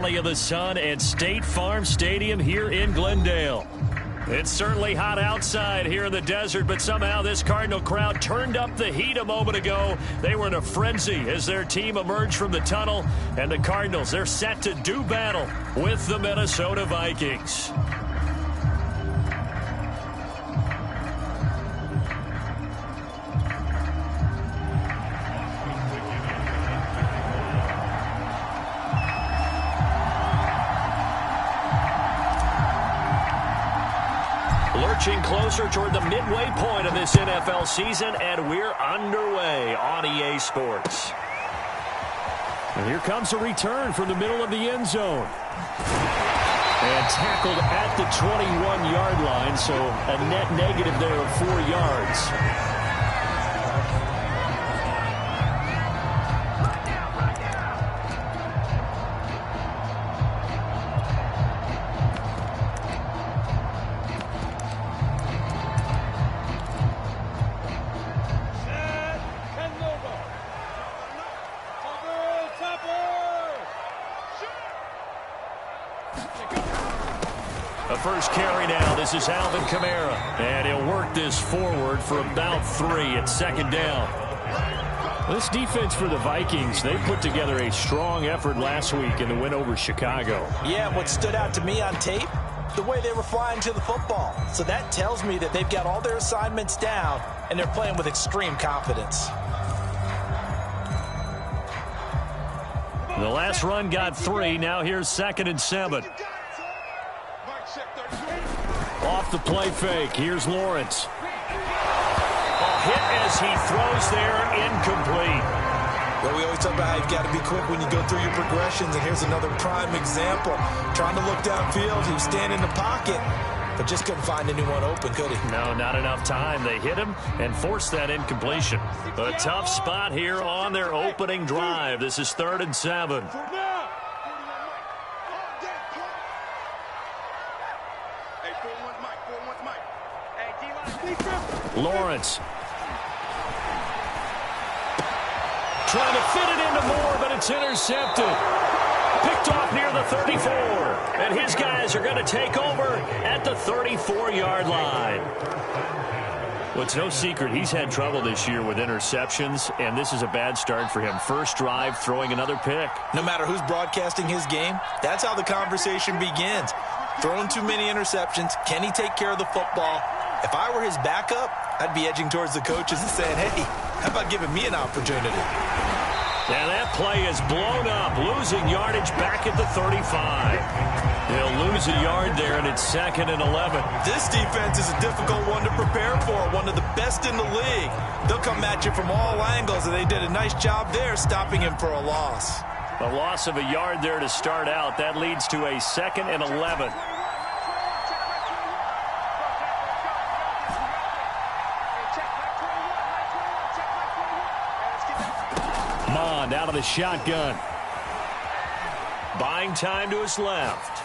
Of the sun at State Farm Stadium here in Glendale. It's certainly hot outside here in the desert, but somehow this Cardinal crowd turned up the heat a moment ago. They were in a frenzy as their team emerged from the tunnel, and the Cardinals, they're set to do battle with the Minnesota Vikings. Lurching closer toward the midway point of this NFL season, and we're underway on EA Sports. And here comes a return from the middle of the end zone. And tackled at the 21-yard line, so a net negative there of 4 yards. First carry now. This is Alvin Kamara. And he'll work this forward for about 3 at second down. This defense for the Vikings, they put together a strong effort last week in the win over Chicago. Yeah, what stood out to me on tape, the way they were flying to the football. So that tells me that they've got all their assignments down, and they're playing with extreme confidence. The last run got 3. Now here's 2nd and 7. Off the play fake. Here's Lawrence. A hit as he throws there, incomplete. Well, we always talk about how you've got to be quick when you go through your progressions, and here's another prime example. Trying to look downfield, he was standing in the pocket, but just couldn't find anyone open, could he? No, not enough time. They hit him and forced that incompletion. A tough spot here on their opening drive. This is 3rd and 7. Lawrence. Trying to fit it into Moore, but it's intercepted. Picked off near the 34. And his guys are going to take over at the 34-yard line. Well, it's no secret he's had trouble this year with interceptions, and this is a bad start for him. First drive, throwing another pick. No matter who's broadcasting his game, that's how the conversation begins. Throwing too many interceptions. Can he take care of the football? If I were his backup, I'd be edging towards the coaches and saying, hey, how about giving me an opportunity? And that play is blown up, losing yardage back at the 35. He'll lose a yard there, and it's 2nd and 11. This defense is a difficult one to prepare for, one of the best in the league. They'll come at you from all angles, and they did a nice job there stopping him for a loss. A loss of a yard there to start out. That leads to a 2nd and 11. Out of the shotgun. Buying time to his left.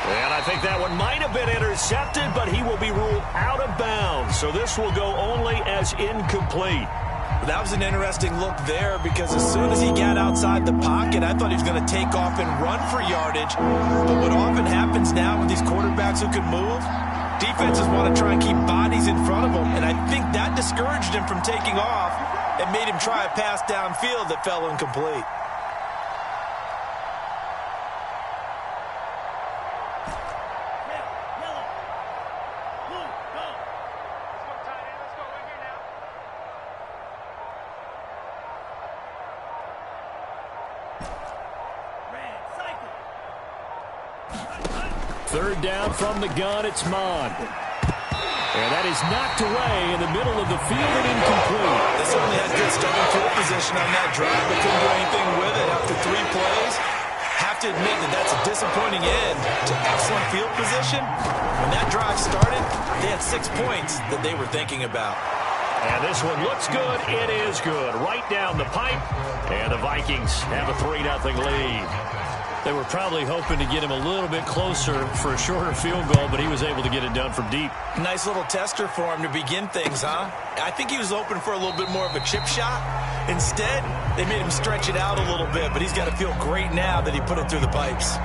And I think that one might have been intercepted, but he will be ruled out of bounds. So this will go only as incomplete. That was an interesting look there because as soon as he got outside the pocket, I thought he was going to take off and run for yardage. But what often happens now with these quarterbacks who can move, defenses want to try and keep bodies in front of them. And I think that discouraged him from taking off. It made him try a pass downfield that fell incomplete. Third down from the gun, it's Mond. And that is knocked away in the middle of the field and incomplete. They certainly had good starting field position on that drive, but couldn't do anything with it after 3 plays. Have to admit that that's a disappointing end to excellent field position. When that drive started, they had 6 points that they were thinking about. And this one looks good. It is good. Right down the pipe. And the Vikings have a 3-0 lead. They were probably hoping to get him a little bit closer for a shorter field goal, but he was able to get it done from deep. Nice little tester for him to begin things, huh? I think he was open for a little bit more of a chip shot. Instead, they made him stretch it out a little bit, but he's got to feel great now that he put it through the pipes.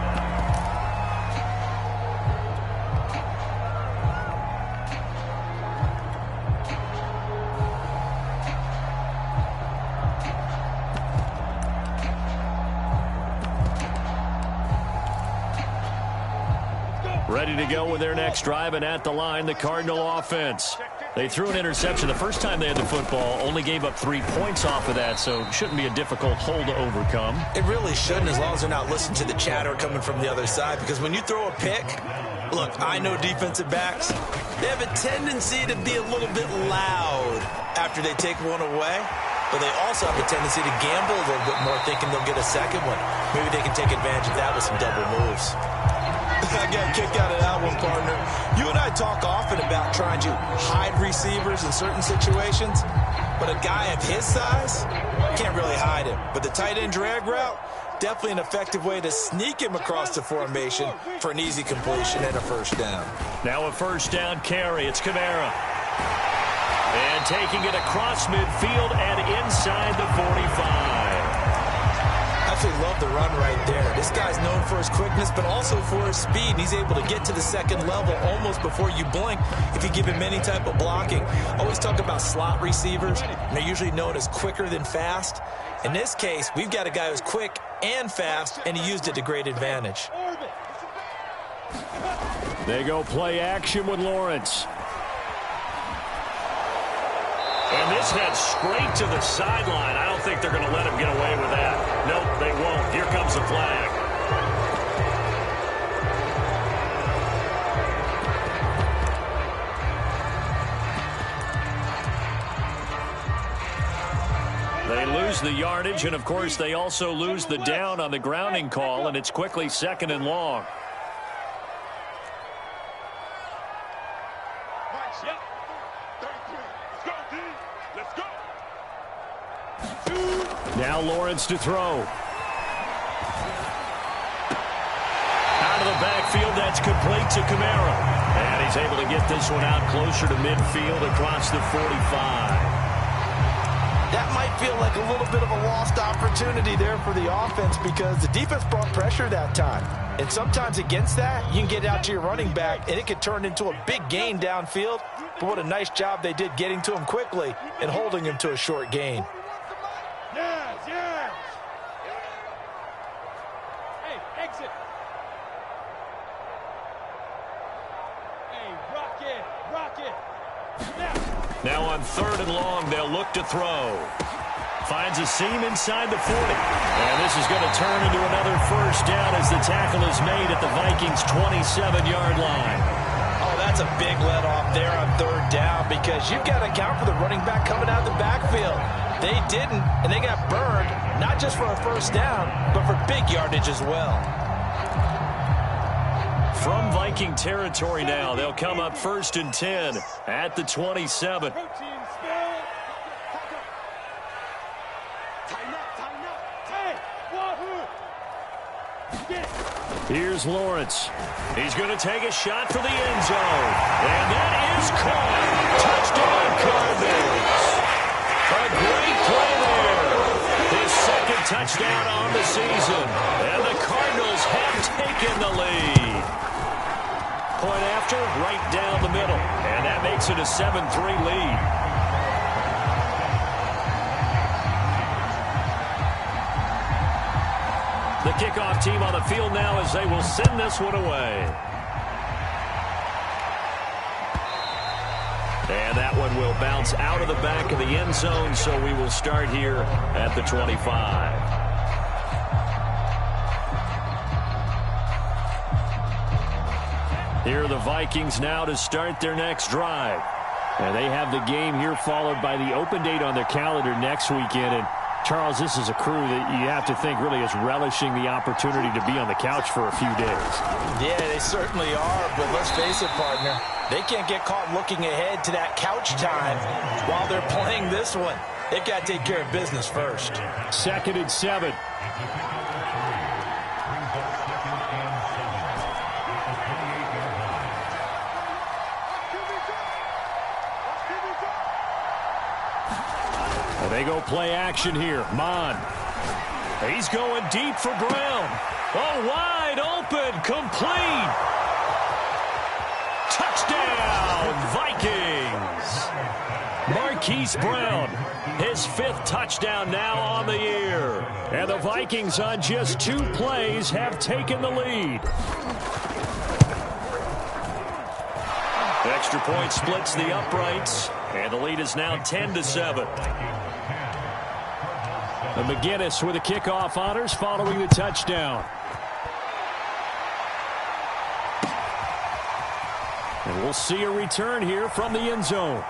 Ready to go with their next drive, and at the line, the Cardinal offense. They threw an interception the first time they had the football, only gave up 3 points off of that, so it shouldn't be a difficult hole to overcome. It really shouldn't, as long as they're not listening to the chatter coming from the other side, because when you throw a pick, look, I know defensive backs, they have a tendency to be a little bit loud after they take one away, but they also have a tendency to gamble a little bit more, thinking they'll get a second one. Maybe they can take advantage of that with some double moves. I got a kick out of that one, partner. You and I talk often about trying to hide receivers in certain situations, but a guy of his size can't really hide him. But the tight end drag route, definitely an effective way to sneak him across the formation for an easy completion and a first down. Now a first down carry. It's Kamara. And taking it across midfield and inside the 45. Absolutely love the run right there. This guy's known for his quickness, but also for his speed. He's able to get to the second level almost before you blink if you give him any type of blocking. Always talk about slot receivers, and they're usually known as quicker than fast. In this case, we've got a guy who's quick and fast, and he used it to great advantage. They go play action with Lawrence. And this heads straight to the sideline. I don't think they're going to let him get away with that. Nope, they won't. Here comes the flag. They lose the yardage, and of course they also lose the down on the grounding call, and it's quickly 2nd and long. Now Lawrence to throw. Out of the backfield, that's complete to Kamara. And he's able to get this one out closer to midfield across the 45. That might feel like a little bit of a lost opportunity there for the offense because the defense brought pressure that time. And sometimes against that, you can get out to your running back, and it could turn into a big gain downfield. But what a nice job they did getting to him quickly and holding him to a short gain. Yes, yes. Hey, exit. Hey, rock it. Now on 3rd and long, they'll look to throw. Finds a seam inside the 40. And this is going to turn into another first down as the tackle is made at the Vikings' 27-yard line. Oh, that's a big let off there on 3rd down because you've got to account for the running back coming out of the backfield. They didn't, and they got burned, not just for a first down, but for big yardage as well. From Viking territory now, they'll come up 1st and 10 at the 27. Here's Lawrence. He's going to take a shot for the end zone. And that is caught. Touchdown, Cardinals. A great play there. His 2nd touchdown on the season. And the Cardinals have taken the lead. Point after, right down the middle. And that makes it a 7-3 lead. The kickoff team on the field now as they will send this one away. And that one will bounce out of the back of the end zone, so we will start here at the 25. Here are the Vikings now to start their next drive. And they have the game here followed by the open date on their calendar next weekend. And Charles, this is a crew that you have to think really is relishing the opportunity to be on the couch for a few days. Yeah, they certainly are, but let's face it, partner. They can't get caught looking ahead to that couch time while they're playing this one. They've got to take care of business first. 2nd and 7. play action here. Mon. He's going deep for Brown. Oh, wide open. Complete. Touchdown, Vikings. Marquise Brown, his 5th touchdown now on the year. And the Vikings on just 2 plays have taken the lead. The extra point splits the uprights, and the lead is now 10-7. And McGinnis with the kickoff honors following the touchdown. And we'll see a return here from the end zone.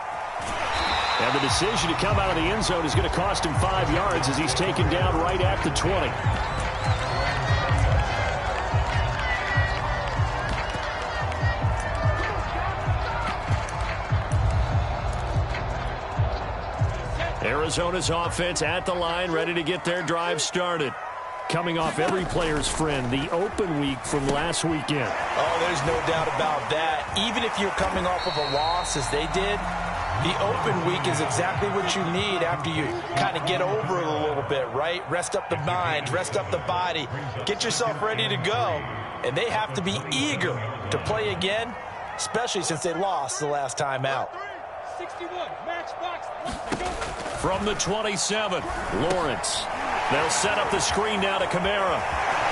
And the decision to come out of the end zone is going to cost him 5 yards as he's taken down right at the 20. Arizona's offense at the line, ready to get their drive started. Coming off every player's friend, the open week from last weekend. Oh, there's no doubt about that. Even if you're coming off of a loss as they did, the open week is exactly what you need after you kind of get over it a little bit, right? Rest up the mind, rest up the body, get yourself ready to go. And they have to be eager to play again, especially since they lost the last time out. 61, matchbox. From the 27, Lawrence. They'll set up the screen now to Kamara.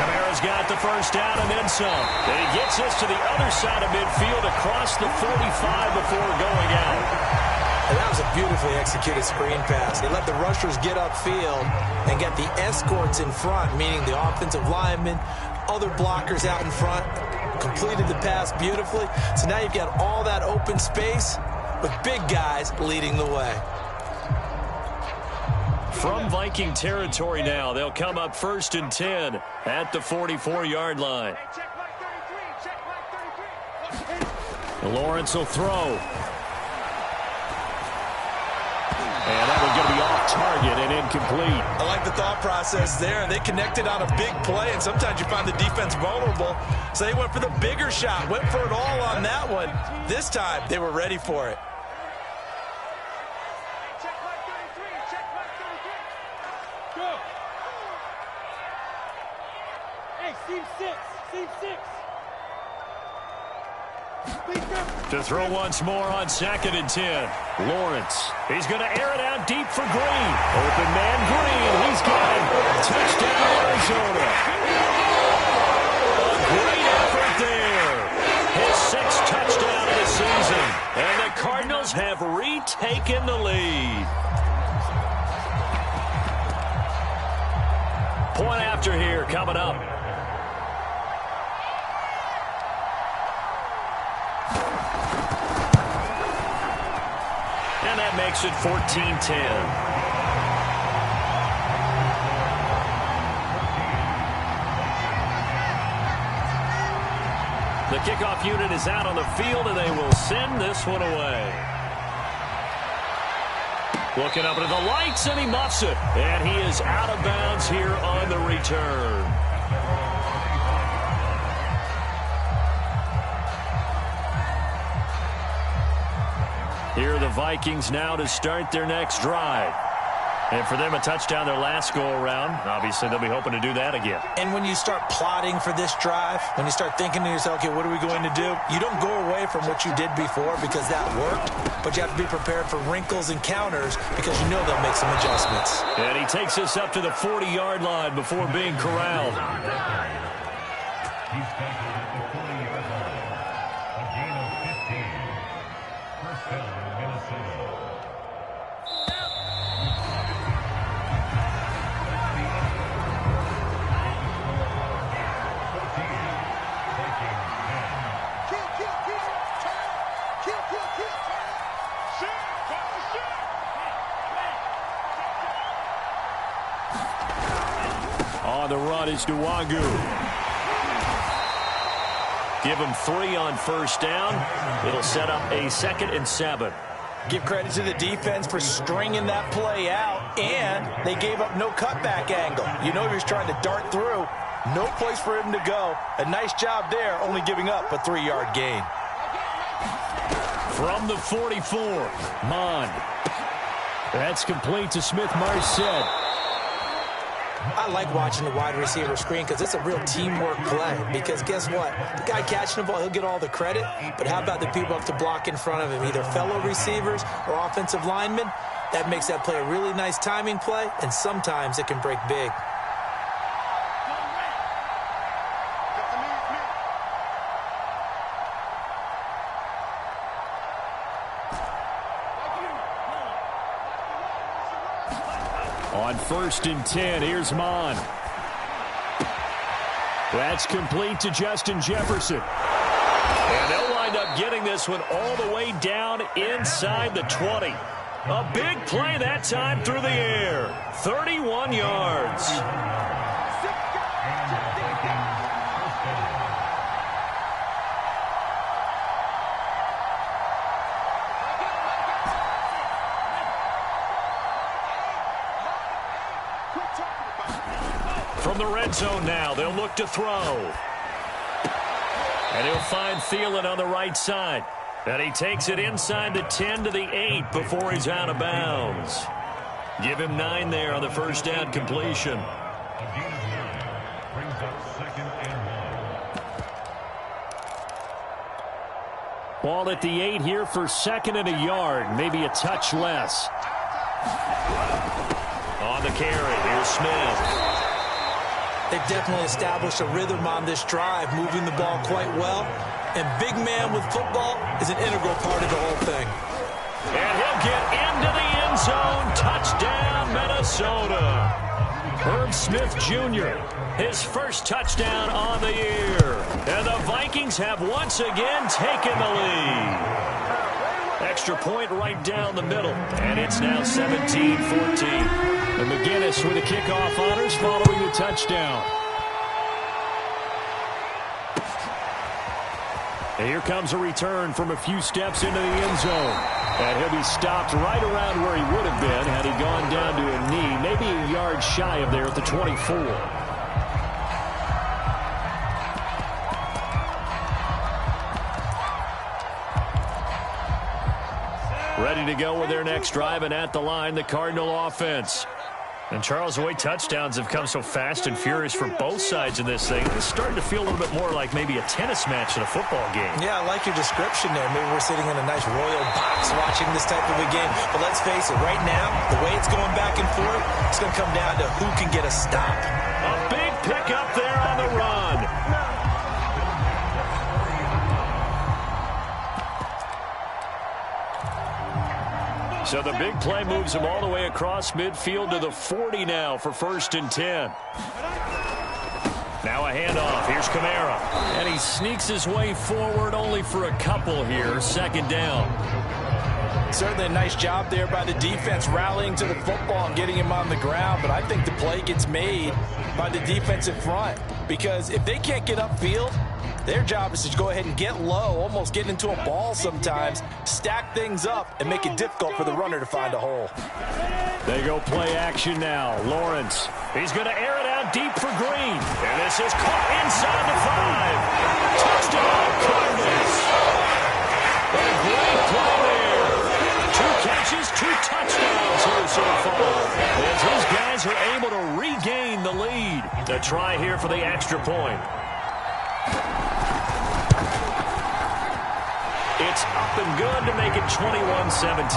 Kamara's got the first down and then some. And he gets us to the other side of midfield across the 45 before going out. And that was a beautifully executed screen pass. They let the rushers get upfield and get the escorts in front, meaning the offensive linemen, other blockers out in front, completed the pass beautifully. So now you've got all that open space with big guys leading the way. From Viking territory now, they'll come up 1st and 10 at the 44-yard line. Lawrence will throw. And that one's going to be off target and incomplete. I like the thought process there. They connected on a big play, and sometimes you find the defense vulnerable. So they went for the bigger shot, went for it all on that one. This time, they were ready for it. To throw once more on 2nd and 10. Lawrence. He's going to air it out deep for Green. Open man Green. He's got it. Touchdown Arizona. A great effort there. His 6th touchdown of the season. And the Cardinals have retaken the lead. Point after here coming up. And that makes it 14-10. The kickoff unit is out on the field, and they will send this one away. Looking up into the lights, and he muffs it. And he is out of bounds here on the return. Here are the Vikings now to start their next drive. And for them, a touchdown their last go-around. Obviously, they'll be hoping to do that again. And when you start plotting for this drive, when you start thinking to yourself, okay, what are we going to do? You don't go away from what you did before because that worked, but you have to be prepared for wrinkles and counters because you know they'll make some adjustments. And he takes us up to the 40-yard line before being corralled. On the run is Nwangu. Give him 3 on first down. It'll set up a 2nd and 7. Give credit to the defense for stringing that play out, and they gave up no cutback angle. You know he was trying to dart through. No place for him to go. A nice job there, only giving up a 3-yard gain. From the 44, Mond. That's complete to Smith-Marset. I like watching the wide receiver screen because it's a real teamwork play. Because guess what? The guy catching the ball, he'll get all the credit. But how about the people up to block in front of him, either fellow receivers or offensive linemen? That makes that play a really nice timing play, and sometimes it can break big. On 1st and 10, here's Mon. That's complete to Justin Jefferson. And they'll wind up getting this one all the way down inside the 20. A big play that time through the air. 31 yards. From the red zone now, they'll look to throw. And he'll find Thielen on the right side. And he takes it inside the 10 to the 8 before he's out of bounds. Give him 9 there on the first down completion. Ball at the 8 here for 2nd and a yard. Maybe a touch less. On the carry, here's Smith. They've definitely established a rhythm on this drive, moving the ball quite well. And big man with football is an integral part of the whole thing. And he'll get into the end zone. Touchdown, Minnesota. Herb Smith Jr., his first touchdown on the year. And the Vikings have once again taken the lead. Extra point right down the middle. And it's now 17-14. And McGinnis with the kickoff honors following the touchdown. And here comes a return from a few steps into the end zone. And he'll be stopped right around where he would have been had he gone down to a knee, maybe a yard shy of there at the 24. Ready to go with their next drive, and at the line, the Cardinal offense. And Charles, the way touchdowns have come so fast and furious for both sides of this thing, it's starting to feel a little bit more like maybe a tennis match in a football game. Yeah, I like your description there. Maybe we're sitting in a nice royal box watching this type of a game. But let's face it, right now, the way it's going back and forth, it's going to come down to who can get a stop. A big pickup there on the run. So the big play moves him all the way across midfield to the 40 now for 1st and 10. Now a handoff. Here's Kamara. And he sneaks his way forward only for a couple here. 2nd down. Certainly a nice job there by the defense rallying to the football and getting him on the ground. But I think the play gets made by the defensive front. Because if they can't get upfield, their job is to go ahead and get low, almost get into a ball sometimes, stack things up, and make it difficult for the runner to find a hole. They go play action now. Lawrence, he's going to air it out deep for Green. And this is caught inside the 5. Touchdown, Cardinals. A great play there. 2 catches, 2 touchdowns here so far. As his guys are able to regain the lead. A try here for the extra point. It's up and good to make it 21-17.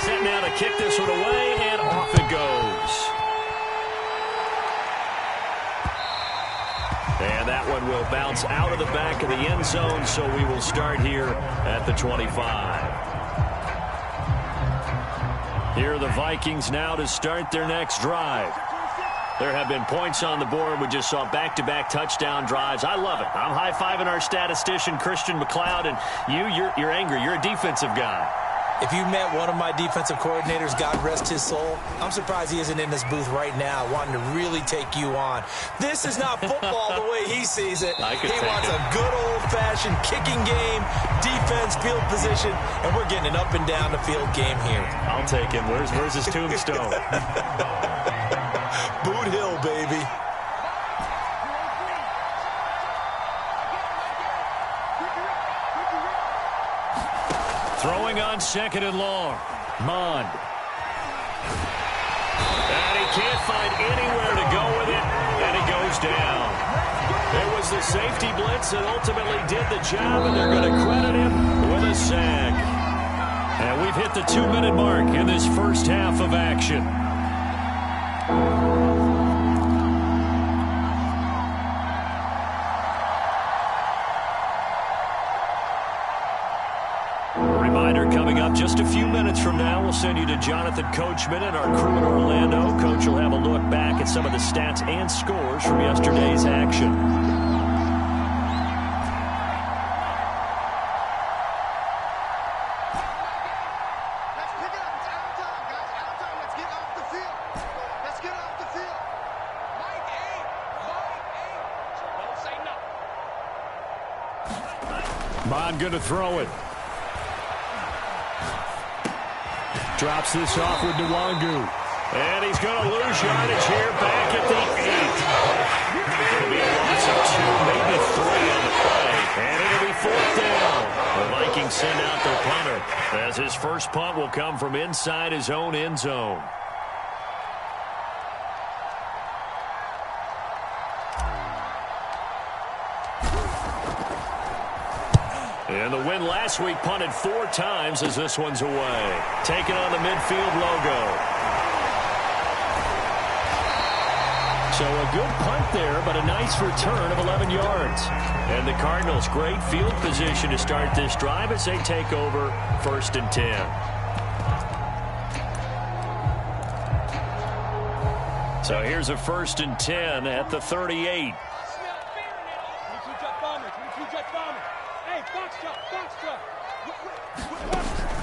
Set now to kick this one away, and off it goes. And that one will bounce out of the back of the end zone, so we will start here at the 25. Here are the Vikings now to start their next drive. There have been points on the board. We just saw back-to-back touchdown drives. I love it. I'm high-fiving our statistician, Christian McLeod, and you're angry. You're a defensive guy. If you met one of my defensive coordinators, God rest his soul, I'm surprised he isn't in this booth right now wanting to really take you on. This is not football the way he sees it. He wants a good old-fashioned kicking game, defense, field position, and we're getting an up-and-down the field game here. I'll take him. Where's his tombstone? Boot Hill, baby. on 2nd and long. Mon. And he can't find anywhere to go with it, and he goes down. It was the safety blitz that ultimately did the job, and they're going to credit him with a sack. And we've hit the 2-minute mark in this first half of action. Coming up just a few minutes from now, we'll send you to Jonathan Coachman and our crew in Orlando. Coach will have a look back at some of the stats and scores from yesterday's action. Let's pick it up. It's out of time, guys. Out of time. Let's get off the field. Let's get off the field. Mike 8. Don't say no. Mon going to throw it. Drops this off with Nwangu. And he's going to lose yardage here back at the 8. It'll be a loss of 2, maybe 3 on the play. And it'll be 4th down. The Vikings send out their punter, as his first punt will come from inside his own end zone. And the win last week punted 4 times as this one's away. Taking on the midfield logo. So a good punt there, but a nice return of 11 yards. And the Cardinals, great field position to start this drive as they take over 1st and 10. So here's a 1st and 10 at the 38.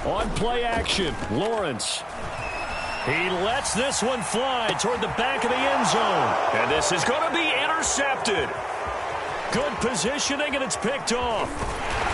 On play action, Lawrence. He lets this one fly toward the back of the end zone. And this is going to be intercepted. Good positioning, and it's picked off.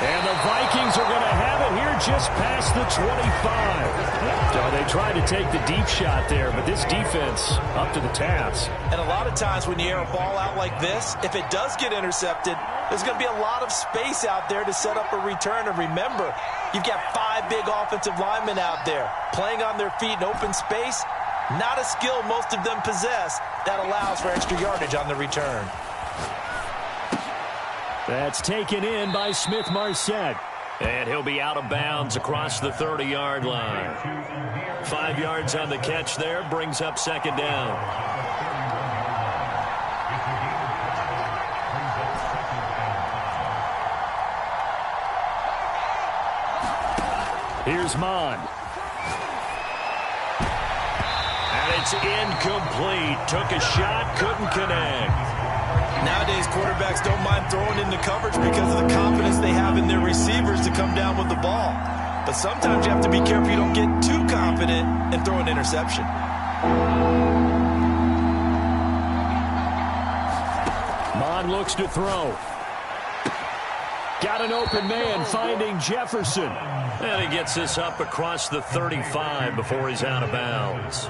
And the Vikings are going to have it here just past the 25. So they tried to take the deep shot there, but this defense up to the task. And a lot of times when you air a ball out like this, if it does get intercepted, there's going to be a lot of space out there to set up a return. And remember, you've got 5 big offensive linemen out there playing on their feet in open space. Not a skill most of them possess that allows for extra yardage on the return. That's taken in by Smith-Marset. And he'll be out of bounds across the 30-yard line. 5 yards on the catch there, brings up 2nd down. Here's Mon. And it's incomplete. Took a shot, couldn't connect. Nowadays, quarterbacks don't mind throwing into coverage because of the confidence they have in their receivers to come down with the ball. But sometimes you have to be careful you don't get too confident and throw an interception. Mon looks to throw. Got an open man finding Jefferson. And he gets this up across the 35 before he's out of bounds.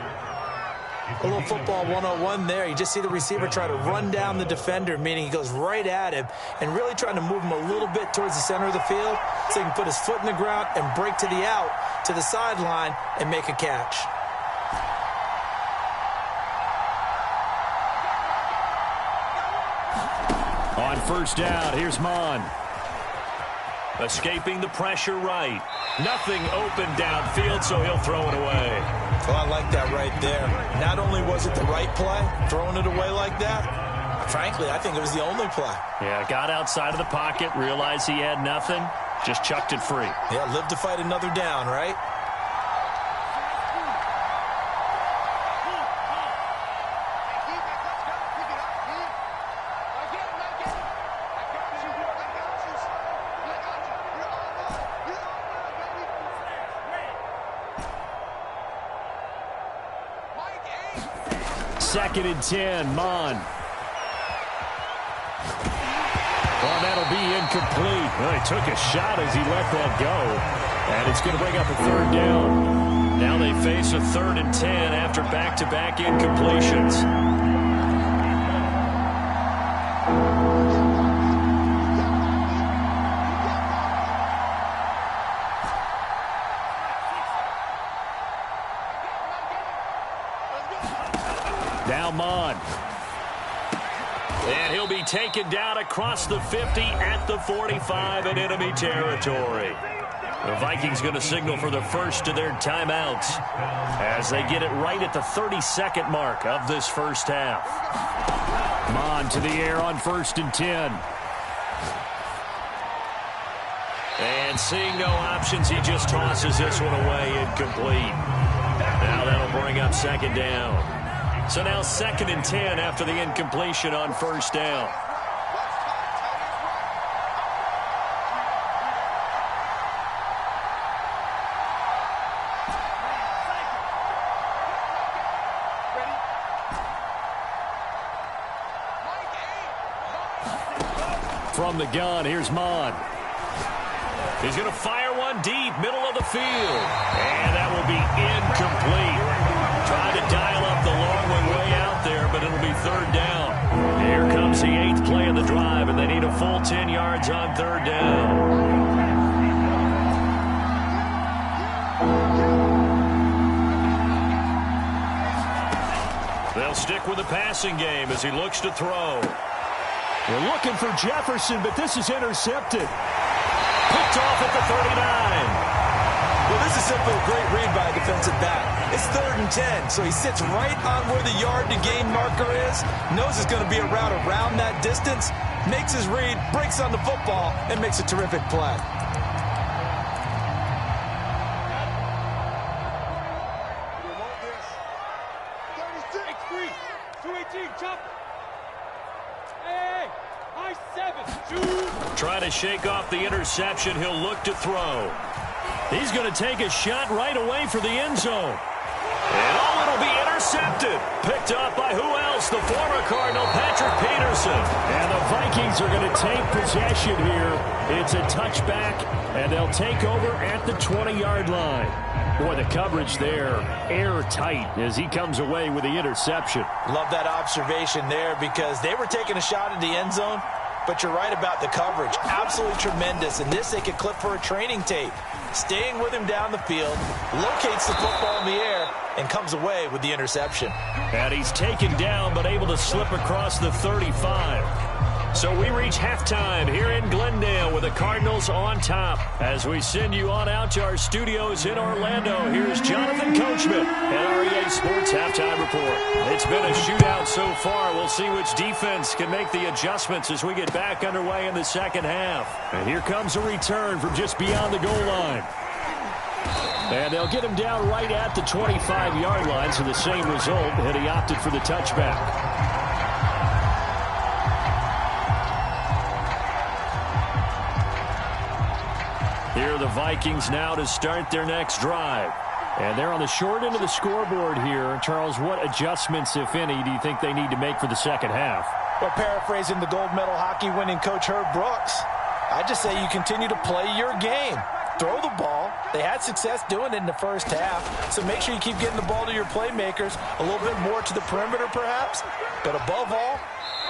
A little football 101 there. You just see the receiver try to run down the defender, meaning he goes right at him and really trying to move him a little bit towards the center of the field so he can put his foot in the ground and break to the out, to the sideline, and make a catch. On 1st down, here's Mon. Escaping the pressure right. Nothing open downfield, so he'll throw it away. Well, I like that right there. Not only was it the right play, throwing it away like that, frankly, I think it was the only play. Yeah, got outside of the pocket, realized he had nothing, just chucked it free. Yeah, live to fight another down, right? Second and 10, Mon. Well, that'll be incomplete. Well, he took a shot as he let that go. And it's going to bring up a 3rd down. Now they face a 3rd and 10 after back-to-back incompletions. Now Mon. And he'll be taken down across the 50 at the 45 in enemy territory. The Vikings going to signal for the first of their timeouts as they get it right at the 32nd mark of this first half. Mon to the air on 1st and 10. And seeing no options, he just tosses this one away incomplete. Now that'll bring up 2nd down. So now 2nd and 10 after the incompletion on 1st down. From the gun, here's Mon. He's going to fire one deep, middle of the field. And that will be incomplete. Trying to dial up the long one way out there, but it'll be 3rd down. Here comes the 8th play of the drive, and they need a full 10 yards on 3rd down. They'll stick with the passing game as he looks to throw. We're looking for Jefferson, but this is intercepted. Picked off at the 39. Well, this is simply a great read by a defensive back. It's 3rd and 10, so he sits right on where the yard-to-gain marker is, knows it's going to be a route around that distance, makes his read, breaks on the football, and makes a terrific play. Trying to shake off the interception. He'll look to throw. He's going to take a shot right away for the end zone. And it'll be intercepted. Picked up by who else? The former Cardinal, Patrick Peterson. And the Vikings are going to take possession here. It's a touchback, and they'll take over at the 20-yard line. Boy, the coverage there, airtight as he comes away with the interception. Love that observation there because they were taking a shot at the end zone. But you're right about the coverage. Absolutely tremendous. And this they could clip for a training tape. Staying with him down the field, locates the football in the air, and comes away with the interception. And he's taken down, but able to slip across the 35. So we reach halftime here in Glendale with the Cardinals on top. As we send you on out to our studios in Orlando, here's Jonathan Coachman at our EA Sports Halftime Report. It's been a shootout so far. We'll see which defense can make the adjustments as we get back underway in the second half. And here comes a return from just beyond the goal line. And they'll get him down right at the 25-yard line, so the same result, and he opted for the touchback. Here are the Vikings now to start their next drive. And they're on the short end of the scoreboard here. Charles, what adjustments, if any, do you think they need to make for the second half? Well, paraphrasing the gold medal hockey winning coach Herb Brooks, I just say you continue to play your game. Throw the ball. They had success doing it in the first half, so make sure you keep getting the ball to your playmakers, a little bit more to the perimeter perhaps, but above all,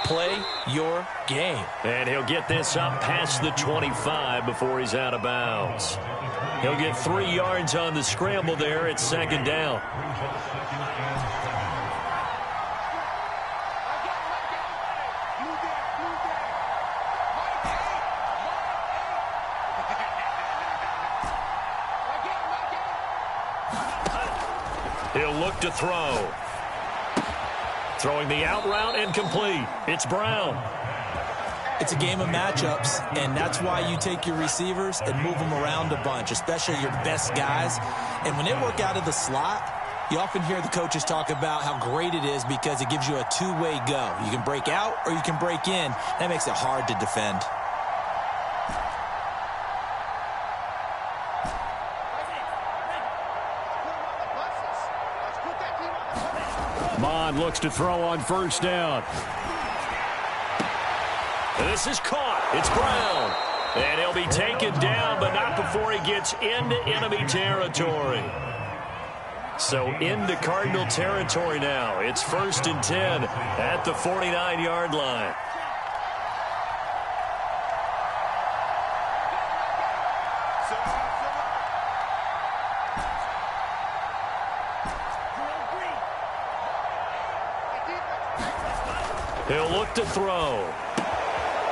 play your game. And he'll get this up past the 25 before he's out of bounds. He'll get 3 yards on the scramble there. It's second down. He'll look to throw. Throwing the out route incomplete. It's Brown. It's a game of matchups, and that's why you take your receivers and move them around a bunch, especially your best guys. And when they work out of the slot, you often hear the coaches talk about how great it is because it gives you a two-way go. You can break out or you can break in. That makes it hard to defend. Mon looks to throw on first down. This is caught. It's Brown. And he'll be taken down, but not before he gets into enemy territory. So into Cardinal territory now. It's 1st and 10 at the 49-yard line. He'll look to throw.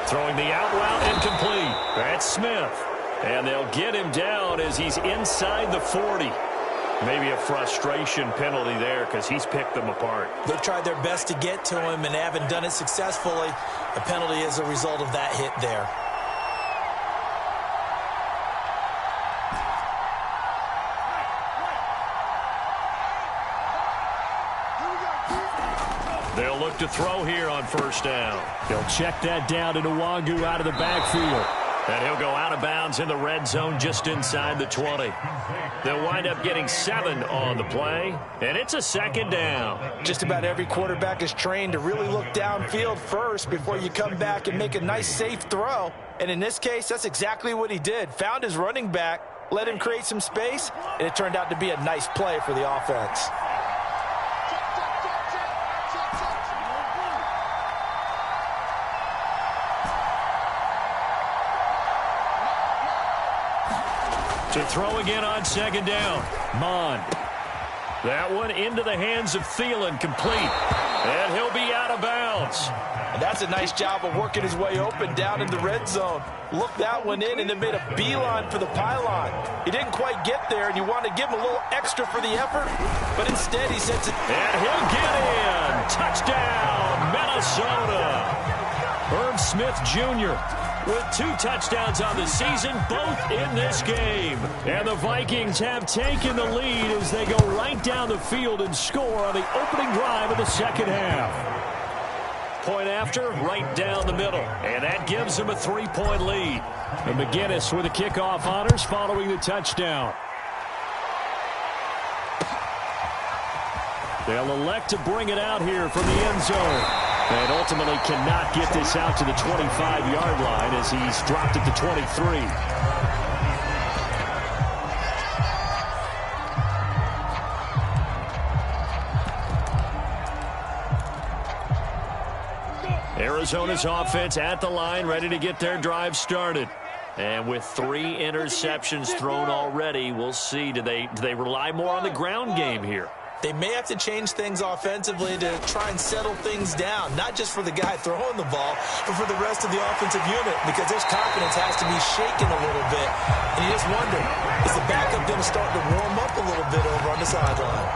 Throwing the out route incomplete. That's Smith. And they'll get him down as he's inside the 40. Maybe a frustration penalty there because he's picked them apart. They've tried their best to get to him and haven't done it successfully. A penalty is a result of that hit there. They'll look to throw here on first down. They'll check that down to Nwangu out of the backfield. And he'll go out of bounds in the red zone just inside the 20. They'll wind up getting 7 on the play, and it's a second down. Just about every quarterback is trained to really look downfield first before you come back and make a nice, safe throw. And in this case, that's exactly what he did. Found his running back, let him create some space, and it turned out to be a nice play for the offense. To throw again on second down. Mond. That one into the hands of Thielen, complete. And he'll be out of bounds. And that's a nice job of working his way open down in the red zone. Looked that one in and then made a beeline for the pylon. He didn't quite get there, and you want to give him a little extra for the effort, but instead he sends it. And he'll get in. Touchdown, Minnesota. Herb Smith Jr. with 2 touchdowns on the season, both in this game. And the Vikings have taken the lead as they go right down the field and score on the opening drive of the second half. Point after, right down the middle. And that gives them a 3-point lead. And McGinnis with the kickoff honors following the touchdown. They'll elect to bring it out here from the end zone. And ultimately cannot get this out to the 25-yard line as he's dropped it to 23. Arizona's offense at the line, ready to get their drive started. And with 3 interceptions thrown already, we'll see. Do they rely more on the ground game here? They may have to change things offensively to try and settle things down, not just for the guy throwing the ball, but for the rest of the offensive unit, because his confidence has to be shaken a little bit. And you just wonder, is the backup going to start to warm up a little bit over on the sideline?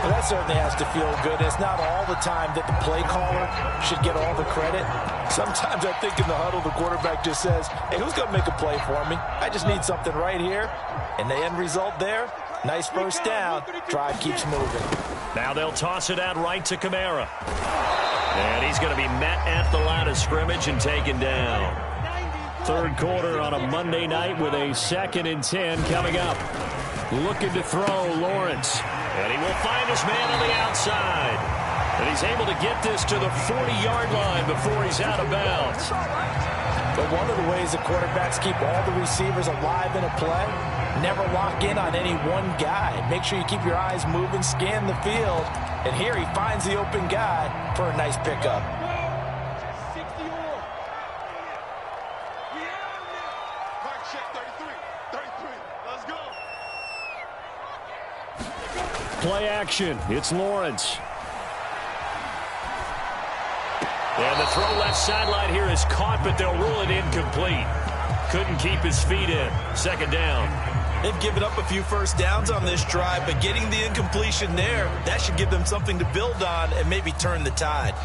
Well, that certainly has to feel good. It's not all the time that the play caller should get all the credit. Sometimes I think in the huddle, the quarterback just says, hey, who's going to make a play for me? I just need something right here. And the end result there, nice first down. Drive keeps moving. Now they'll toss it out right to Kamara. And he's going to be met at the line of scrimmage and taken down. Third quarter on a Monday night with a 2nd and 10 coming up. Looking to throw, Lawrence. And he will find his man on the outside. And he's able to get this to the 40-yard line before he's out of bounds. But one of the ways the quarterbacks keep all the receivers alive in a play, never lock in on any one guy. Make sure you keep your eyes moving, scan the field. And here he finds the open guy for a nice pickup. Play action. It's Lawrence. And the throw left sideline here is caught, but they'll rule it incomplete. Couldn't keep his feet in. Second down. They've given up a few first downs on this drive, but getting the incompletion there, that should give them something to build on and maybe turn the tide.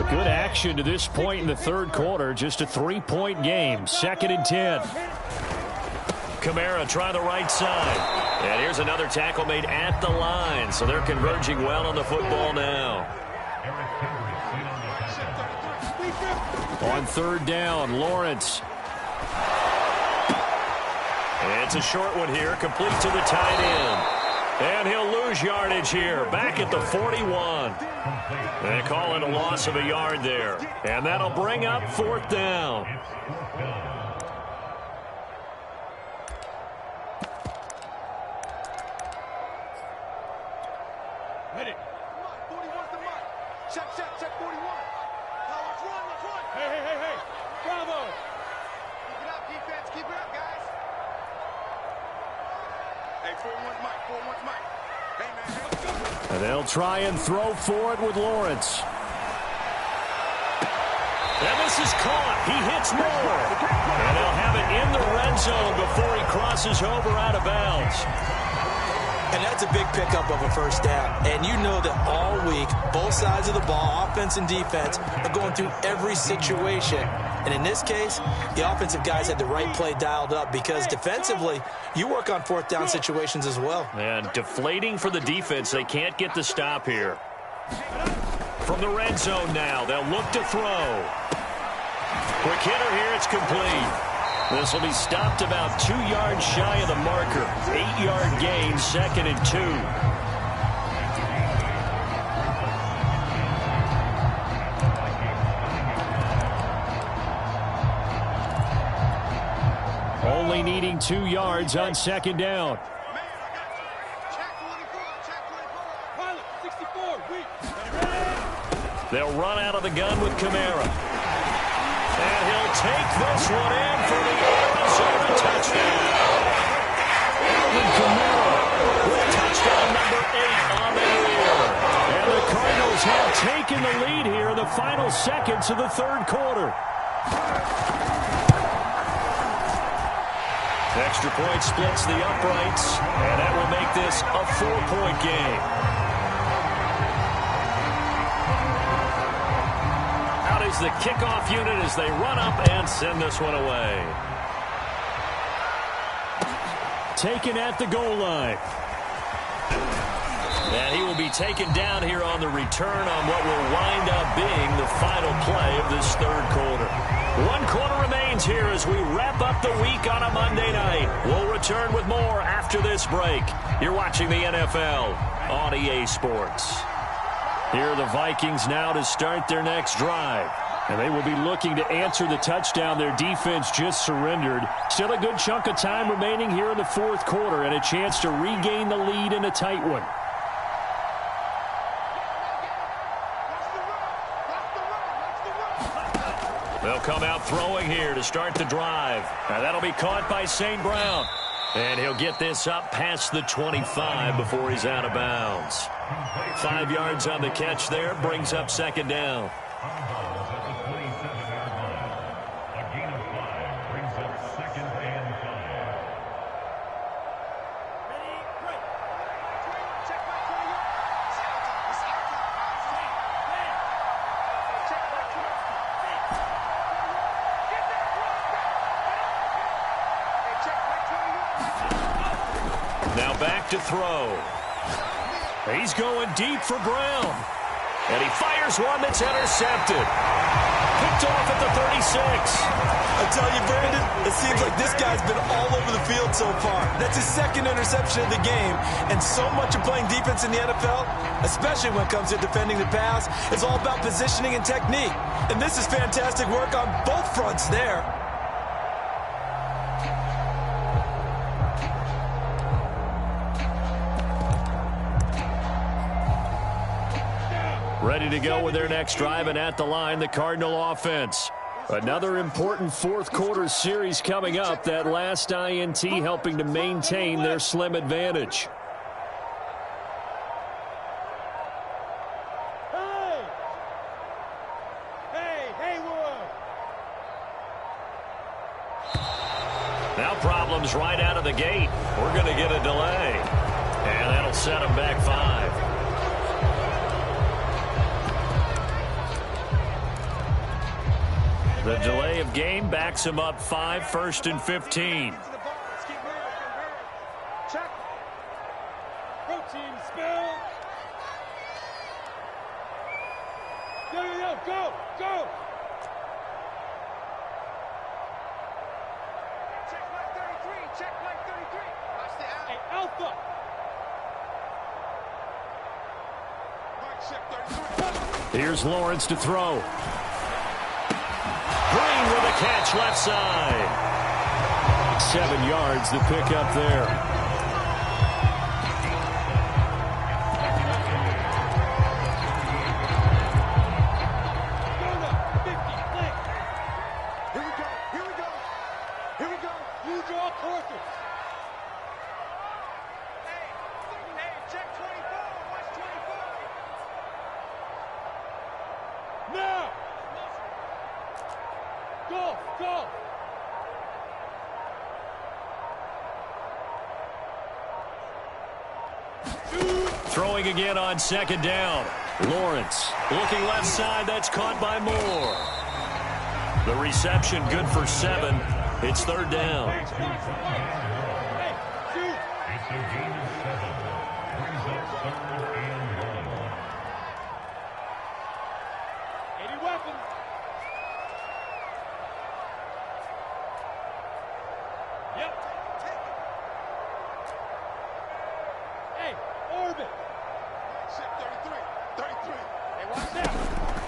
Good action to this point in the third quarter. Just a 3-point game. 2nd and 10. Kamara try the right side. And here's another tackle made at the line. So they're converging well on the football now. On 3rd down, Lawrence. It's a short one here. Complete to the tight end. And he'll lose yardage here. Back at the 41. They call it a loss of a yard there. And that'll bring up 4th down. And they'll try and throw for it with Lawrence. And this is caught. He hits more. And they'll have it in the red zone before he crosses over out of bounds. And that's a big pickup of a first down. And you know that all week, both sides of the ball, offense and defense, are going through every situation. And in this case, the offensive guys had the right play dialed up because defensively, you work on fourth down situations as well. And deflating for the defense. They can't get the stop here. From the red zone now, they'll look to throw. Quick hitter here, it's complete. This will be stopped about 2 yards shy of the marker. 8-yard gain, 2nd and 2. Only needing 2 yards on 2nd down. Pilot, 64, weak. They'll run out of the gun with Kamara. And he'll take this one in for the Arizona touchdown. Alvin Kamara with touchdown number 8 on the year. And the Cardinals have taken the lead here in the final seconds of the third quarter. Extra point splits the uprights, and that will make this a 4-point game. Out is the kickoff unit as they run up and send this one away. Taken at the goal line. And he will be taken down here on the return on what will wind up being the final play of this third quarter. 1 quarter remains here as we wrap up the week on a Monday night. We'll return with more after this break. You're watching the NFL on EA Sports. Here are the Vikings now to start their next drive. And they will be looking to answer the touchdown their defense just surrendered. Still a good chunk of time remaining here in the fourth quarter and a chance to regain the lead in a tight one. They'll come out throwing here to start the drive. Now that'll be caught by St. Brown. And he'll get this up past the 25 before he's out of bounds. 5 yards on the catch there, brings up 2nd down. Now back to throw. He's going deep for Brown. And he fires one that's intercepted. Picked off at the 36. I tell you, Brandon, it seems like this guy's been all over the field so far. That's his 2nd interception of the game. And so much of playing defense in the NFL, especially when it comes to defending the pass, is all about positioning and technique. And this is fantastic work on both fronts there. Ready to go with their next drive, and at the line, the Cardinal offense. Another important fourth quarter series coming up. That last INT helping to maintain their slim advantage. Now problems right out of the gate. We're going to get a delay. And that'll set them back 5. The delay of game backs him up 5, 1st and 15. Check. Protein spill. Go. Check flag 33. Check flag 33. Watch the out. Hey, Alpha. Right, check 33. Here's Lawrence to throw. Green with a catch left side. 7 yards to pick up there. Here we go. You draw courses. Throwing again on second down. Lawrence looking left side. That's caught by Moore. The reception good for 7. It's third down.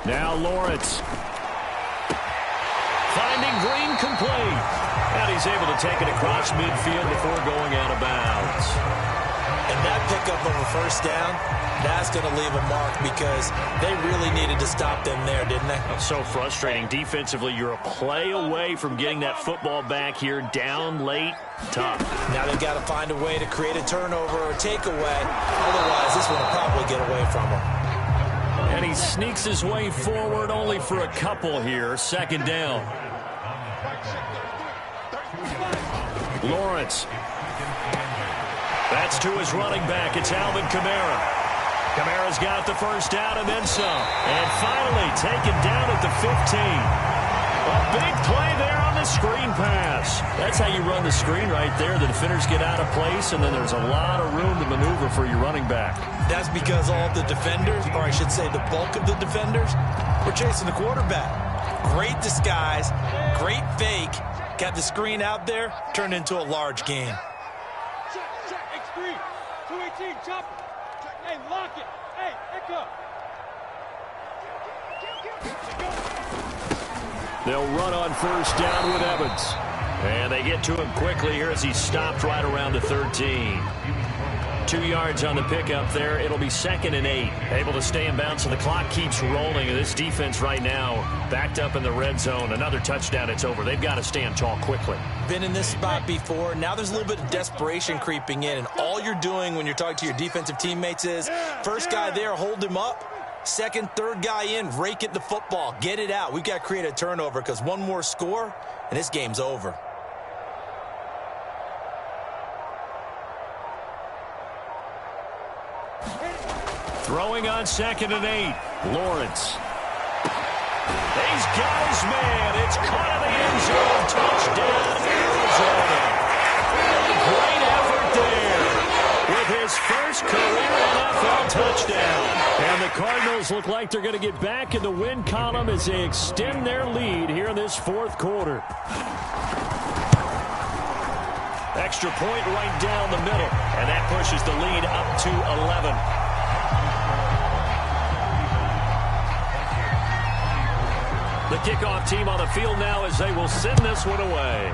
Now Lawrence finding Green complete. And he's able to take it across midfield before going out of bounds. And that pickup of a first down, that's going to leave a mark because they really needed to stop them there, didn't they? So frustrating. Defensively, you're a play away from getting that football back here. Down late, tough. Now they've got to find a way to create a turnover or takeaway. Otherwise, this one will probably get away from them. And he sneaks his way forward only for a couple here. Second down. Lawrence. That's to his running back. It's Alvin Kamara. Kamara's got the first down and then some. And finally taken down at the 15. A big play there on the screen pass. That's how you run the screen right there. The defenders get out of place, and then there's a lot of room to maneuver for your running back. That's because all of the defenders, or I should say the bulk of the defenders, were chasing the quarterback. Great disguise, great fake. Got the screen out there, turned into a large gain. Check, X3, 218, chopper. Hey, lock it. Hey, echo. They'll run on first down with Evans. And they get to him quickly here as he stopped right around the 13. 2 yards on the pickup there. It'll be 2nd and 8. Able to stay in bounds, so the clock keeps rolling. And this defense right now backed up in the red zone. Another touchdown, it's over. They've got to stand tall quickly. Been in this spot before. Now there's a little bit of desperation creeping in. And all you're doing when you're talking to your defensive teammates is first guy there, hold him up. Second, third guy in, rake it the football. Get it out. We've got to create a turnover because one more score, and this game's over. Throwing on 2nd and 8. Lawrence. He's got his man. It's caught in the end zone. Touchdown, Arizona. Great effort there with his first career NFL touchdown. And the Cardinals look like they're going to get back in the win column as they extend their lead here in this fourth quarter. Extra point right down the middle. And that pushes the lead up to 11. The kickoff team on the field now as they will send this one away.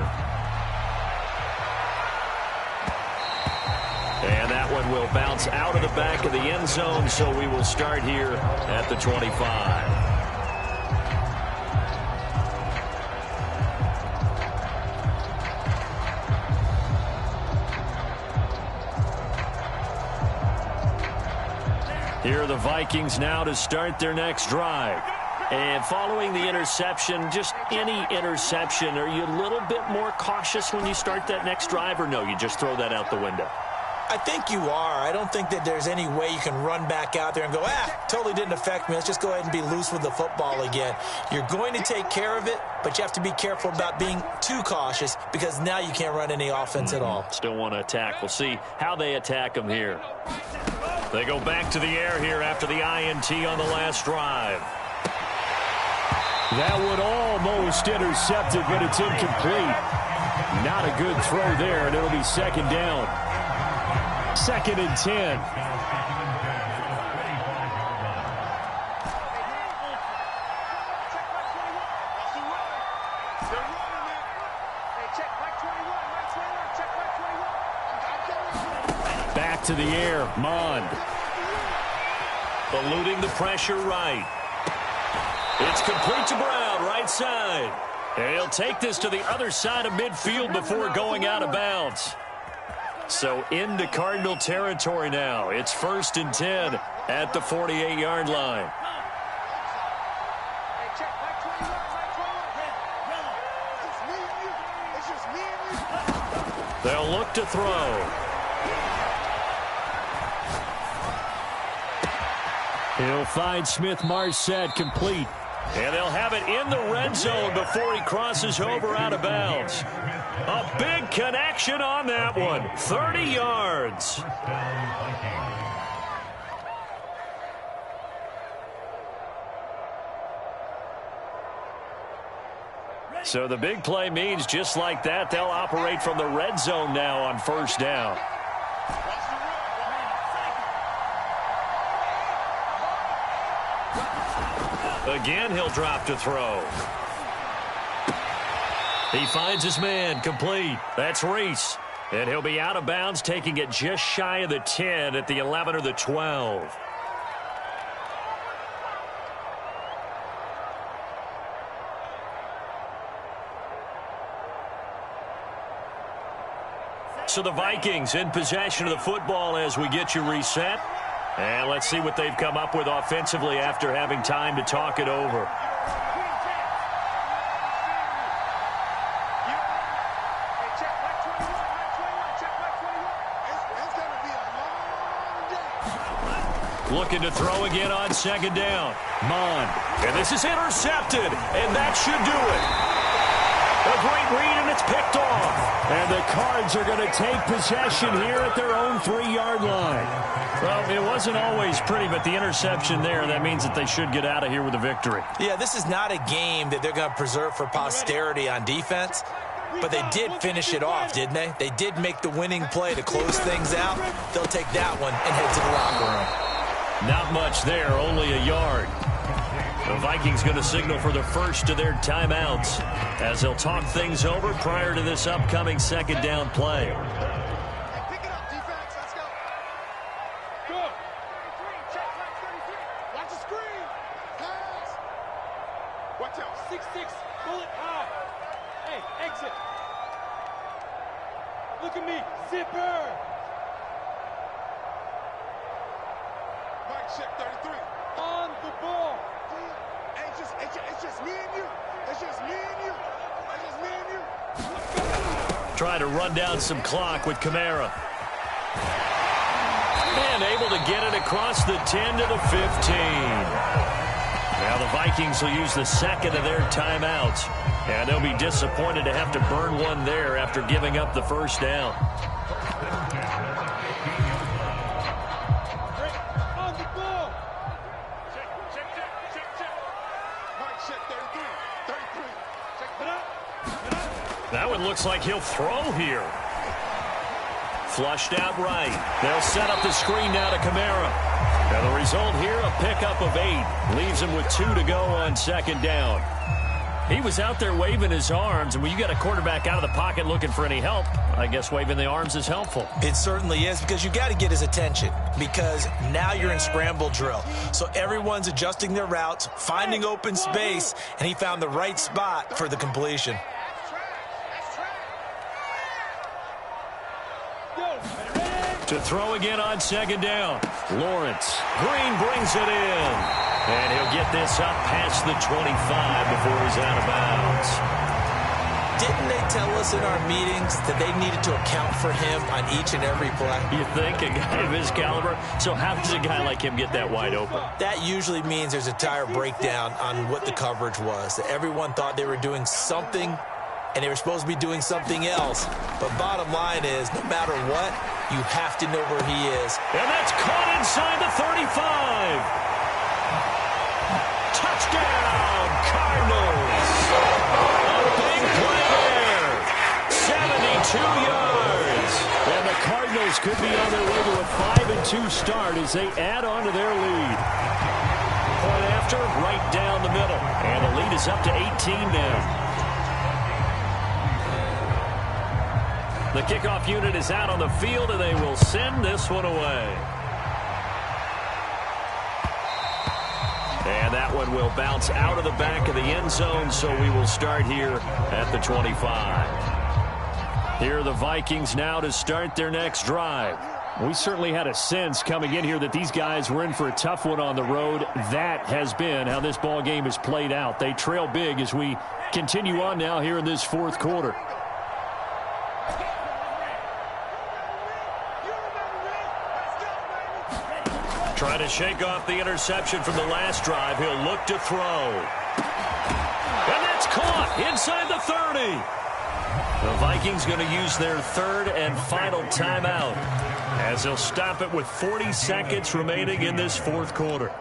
And that one will bounce out of the back of the end zone, so we will start here at the 25. Here are the Vikings now to start their next drive. And following the interception, just any interception, are you a little bit more cautious when you start that next drive, or no, you just throw that out the window? I think you are. I don't think that there's any way you can run back out there and go, totally didn't affect me. Let's just go ahead and be loose with the football again. You're going to take care of it, but you have to be careful about being too cautious because now you can't run any offense at all. Still want to attack. We'll see how they attack them here. They go back to the air here after the INT on the last drive. That would almost intercept it, but it's incomplete. Not a good throw there, and it'll be 2nd down. 2nd and 10. Back to the air, Mond. Eluding the pressure right. It's complete to Brown, right side. And he'll take this to the other side of midfield before going out of bounds. So into Cardinal territory now. It's 1st and 10 at the 48-yard line. They'll look to throw. He'll find Smith-Marset complete. And they'll have it in the red zone before he crosses over out of bounds. A big connection on that one. 30 yards. So the big play means just like that, they'll operate from the red zone now on first down. Again, he'll drop to throw. He finds his man, complete. That's Reese. And he'll be out of bounds, taking it just shy of the 10 at the 11 or the 12. So the Vikings in possession of the football as we get you reset. And let's see what they've come up with offensively after having time to talk it over. Looking to throw again on second down. Mond. And this is intercepted. And that should do it. A great read, and it's picked off. And the Cards are going to take possession here at their own 3-yard line. Well, it wasn't always pretty, but the interception there, that means that they should get out of here with a victory. Yeah, this is not a game that they're going to preserve for posterity on defense, but they did finish it off, didn't they? They did make the winning play to close things out. They'll take that one and head to the locker room. Not much there, only a yard. The Vikings going to signal for the first of their timeouts as they'll talk things over prior to this upcoming second down play. Pick it up, defense. Let's go. Go. Check, 33. Watch the screen. Pass. Watch out. 6-6. Bullet high. Hey, exit. Look at me. Zipper. Mike, check 33. On the ball. It's just me and you. It's just me and you. It's just me and you. Trying to run down some clock with Kamara. And able to get it across the 10 to the 15. Now the Vikings will use the second of their timeouts. And they'll be disappointed to have to burn one there after giving up the first down. On the ball. That one looks like he'll throw here. Flushed out right. They'll set up the screen now to Kamara. And the result here, a pickup of 8. Leaves him with 2 to go on second down. He was out there waving his arms, and when you got a quarterback out of the pocket looking for any help, I guess waving the arms is helpful. It certainly is, because you got to get his attention, because now you're in scramble drill. So everyone's adjusting their routes, finding open space, and he found the right spot for the completion. To throw again on second down. Lawrence. Green brings it in. And he'll get this up past the 25 before he's out of bounds. Didn't they tell us in our meetings that they needed to account for him on each and every play? You think? A guy of his caliber? So how does a guy like him get that wide open? That usually means there's a tire breakdown on what the coverage was. That everyone thought they were doing something, and they were supposed to be doing something else. But bottom line is, no matter what, you have to know where he is. And that's caught inside the 35. Touchdown, Cardinals. A big play there. 72 yards. And the Cardinals could be on their way to a 5-2 start as they add on to their lead. Point after, right down the middle. And the lead is up to 18 now. The kickoff unit is out on the field, and they will send this one away. And that one will bounce out of the back of the end zone, so we will start here at the 25. Here are the Vikings now to start their next drive. We certainly had a sense coming in here that these guys were in for a tough one on the road. That has been how this ball game has played out. They trail big as we continue on now here in this fourth quarter. Trying to shake off the interception from the last drive. He'll look to throw. And that's caught inside the 30. The Vikings going to use their third and final timeout as they'll stop it with 40 seconds remaining in this fourth quarter.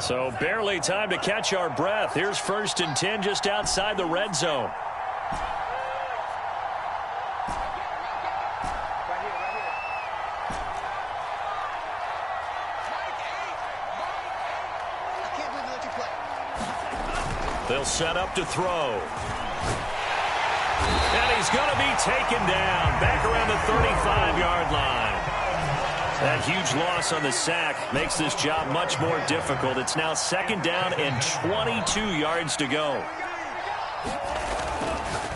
So barely time to catch our breath. Here's 1st and 10 just outside the red zone. They'll set up to throw. And he's going to be taken down back around the 35-yard line. That huge loss on the sack makes this job much more difficult. It's now 2nd down and 22 yards to go.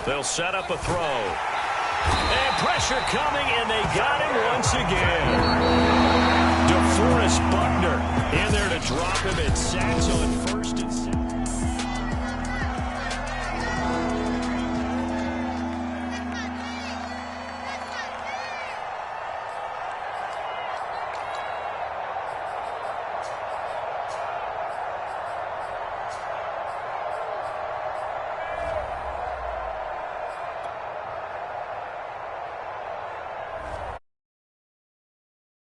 They'll set up a throw. And pressure coming, and they got him once again. DeForest Buckner in there to drop him. It sacks on 1st.